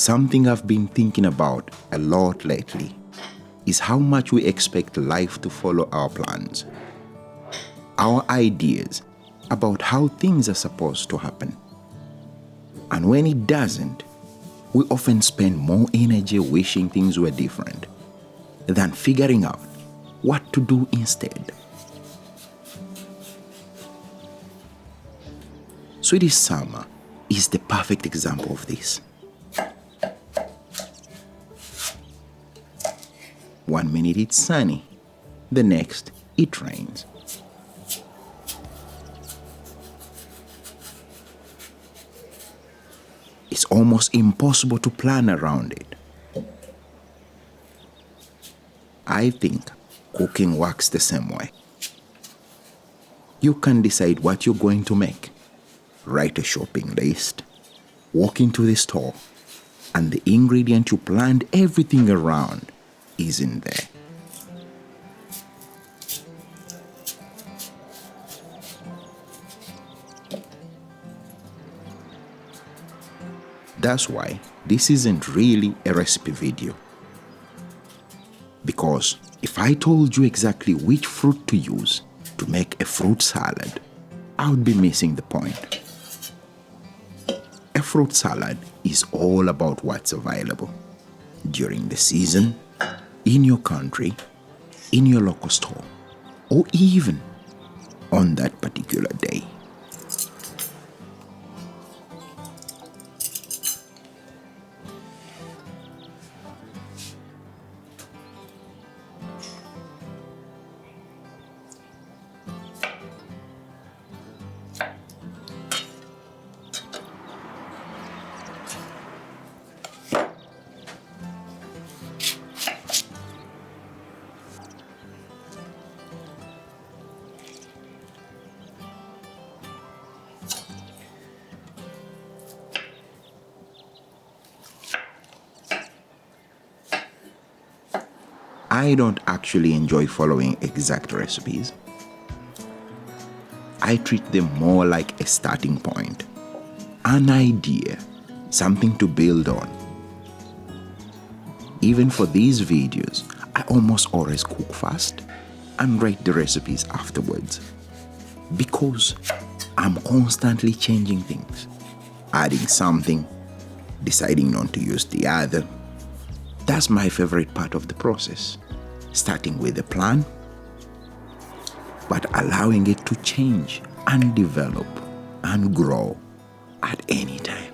Something I've been thinking about a lot lately is how much we expect life to follow our plans, our ideas about how things are supposed to happen. And when it doesn't, we often spend more energy wishing things were different than figuring out what to do instead. Swedish summer is the perfect example of this. 1 minute it's sunny, the next it rains. It's almost impossible to plan around it. I think cooking works the same way. You can decide what you're going to make, write a shopping list, walk into the store, and the ingredient you planned everything around isn't there. That's why this isn't really a recipe video. Because if I told you exactly which fruit to use to make a fruit salad, I would be missing the point. A fruit salad is all about what's available during the season, in your country, in your local store, or even on that particular day. I don't actually enjoy following exact recipes. I treat them more like a starting point, an idea, something to build on. Even for these videos, I almost always cook fast and write the recipes afterwards, because I'm constantly changing things, adding something, deciding not to use the other. That's my favorite part of the process. Starting with a plan, but allowing it to change and develop and grow at any time.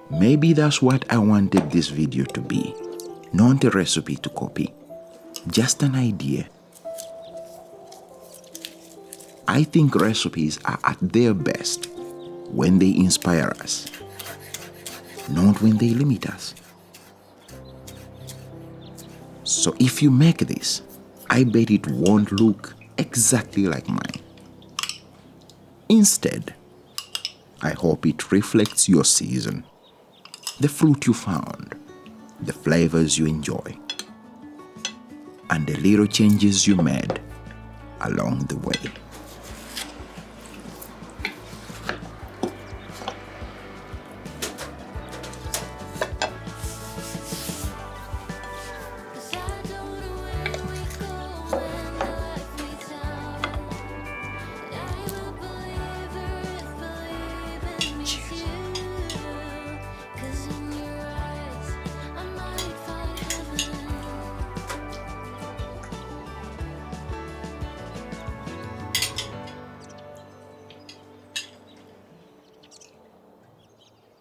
Maybe that's what I wanted this video to be. Not a recipe to copy, just an idea. I think recipes are at their best when they inspire us, not when they limit us. So if you make this, I bet it won't look exactly like mine. Instead, I hope it reflects your season, the fruit you found, the flavors you enjoy, and the little changes you made along the way.